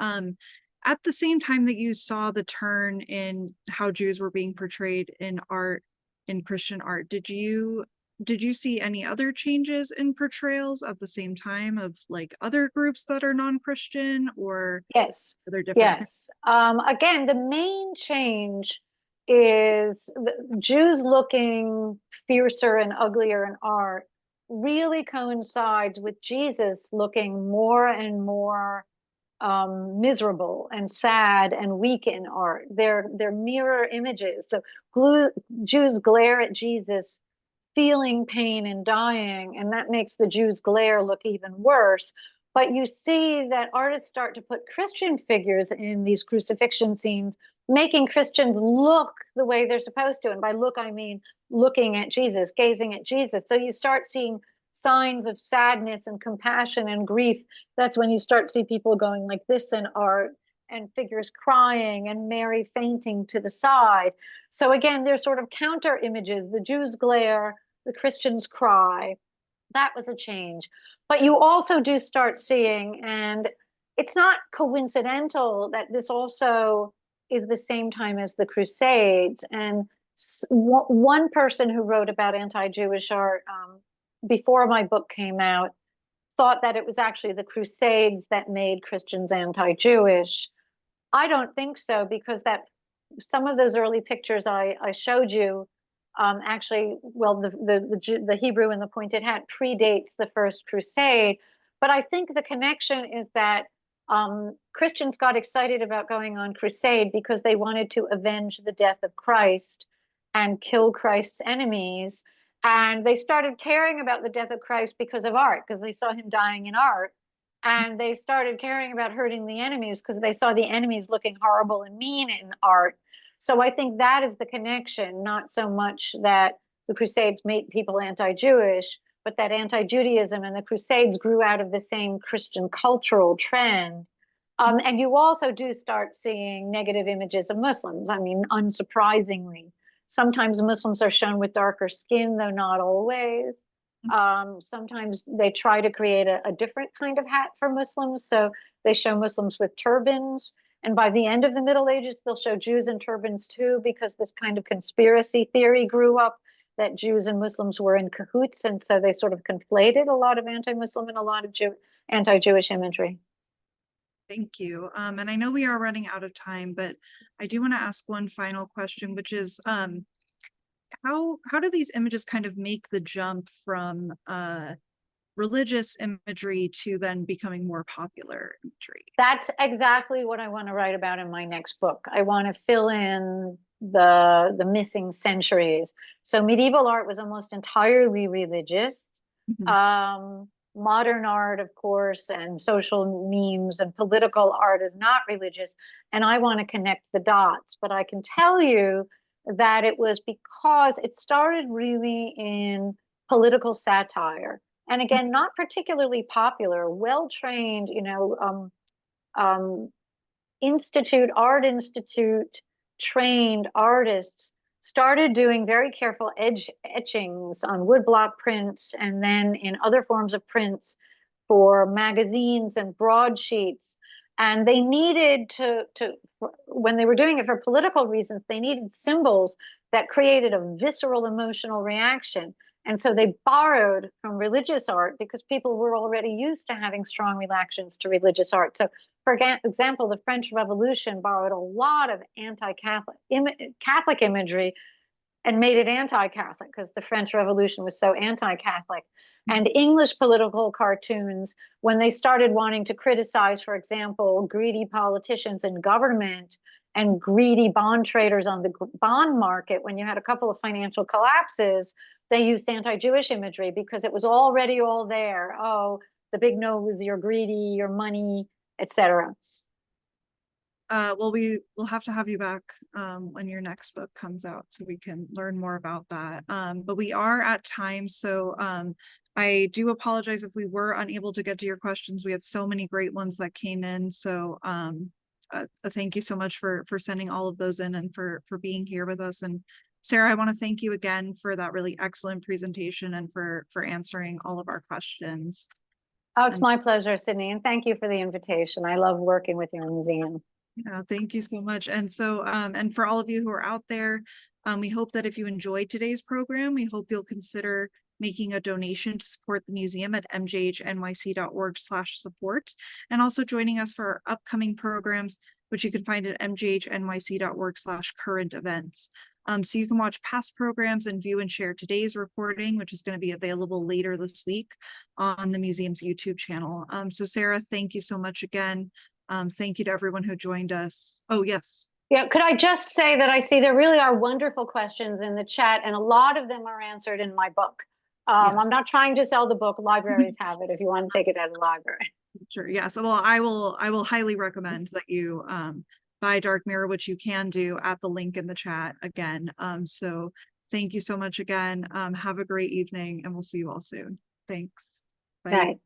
at the same time that you saw the turn in how Jews were being portrayed in art, in Christian art, did you did you see any other changes in portrayals at the same time of like other groups that are non-Christian, or Yes, are there different things? yes. Again, the main change is the Jews looking fiercer and uglier in art really coincides with Jesus looking more and more miserable and sad and weak in art. They're mirror images. So Jews glare at Jesus feeling pain and dying, and that makes the Jews' glare look even worse. But you see that artists start to put Christian figures in these crucifixion scenes, making Christians look the way they're supposed to. And by look, I mean looking at Jesus, gazing at Jesus. So you start seeing signs of sadness and compassion and grief. That's when you start to see people going like this in art, and figures crying and Mary fainting to the side. So again, there's sort of counter images. The Jews glare, the Christians cry. That was a change. But you also do start seeing, and it's not coincidental that this also is the same time as the Crusades. And one person who wrote about anti-Jewish art before my book came out thought that it was actually the Crusades that made Christians anti-Jewish. I don't think so, because that some of those early pictures I showed you actually, well, the Hebrew and the pointed hat predates the first crusade. But I think the connection is that Christians got excited about going on crusade because they wanted to avenge the death of Christ and kill Christ's enemies. And they started caring about the death of Christ because of art, because they saw him dying in art. And they started caring about hurting the enemies because they saw the enemies looking horrible and mean in art. So I think that is the connection, not so much that the Crusades made people anti-Jewish, but that anti-Judaism and the Crusades grew out of the same Christian cultural trend. And you also do start seeing negative images of Muslims. I mean, unsurprisingly, sometimes Muslims are shown with darker skin, though not always. Sometimes they try to create a different kind of hat for Muslims. So they show Muslims with turbans. And by the end of the Middle Ages, they'll show Jews in turbans too, because this kind of conspiracy theory grew up that Jews and Muslims were in cahoots. And so they sort of conflated a lot of anti-Muslim and a lot of anti-Jewish imagery. Thank you. And I know we are running out of time, but I do want to ask one final question, which is how do these images kind of make the jump from religious imagery to then becoming more popular imagery? That's exactly what I want to write about in my next book. I want to fill in the missing centuries. So medieval art was almost entirely religious. Mhm. Modern art, of course, and social memes and political art is not religious. And I want to connect the dots. But I can tell you that it was because it started really in political satire. And again, not particularly popular, well-trained, um, art institute trained artists started doing very careful etchings on woodblock prints and then in other forms of prints for magazines and broadsheets. And they needed to, when they were doing it for political reasons, they needed symbols that created a visceral emotional reaction. And so they borrowed from religious art because people were already used to having strong reactions to religious art. So, for example, the French Revolution borrowed a lot of anti-Catholic Catholic imagery and made it anti-Catholic because the French Revolution was so anti-Catholic. And English political cartoons, when they started wanting to criticize, for example, greedy politicians in government and greedy bond traders on the bond market, when you had a couple of financial collapses, they used anti-Jewish imagery because it was already all there. Oh, the big nose, you're greedy, your money, etc. Well, we will have to have you back when your next book comes out so we can learn more about that. But we are at time, so I do apologize if we were unable to get to your questions. We had so many great ones that came in, so thank you so much for sending all of those in and for being here with us. And Sara, I want to thank you again for that really excellent presentation and for answering all of our questions. Oh, it's my pleasure, Sydney, and thank you for the invitation. I love working with your museum. Yeah, thank you so much. And so, and for all of you who are out there, we hope that if you enjoyed today's program, we hope you'll consider making a donation to support the museum at mjhnyc.org/support, and also joining us for our upcoming programs, which you can find at mjhnyc.org/current events. So you can watch past programs and view and share today's recording, which is going to be available later this week on the museum's YouTube channel. So Sara, thank you so much again. Thank you to everyone who joined us. Oh, yes. Yeah, could I just say that I see there really are wonderful questions in the chat, and a lot of them are answered in my book. Yes. I'm not trying to sell the book. Libraries have it if you want to take it at a library. Sure. Yes. Well, I will highly recommend that you buy Dark Mirror, which you can do at the link in the chat again. So thank you so much again. Have a great evening, and we'll see you all soon. Thanks. Bye. Right.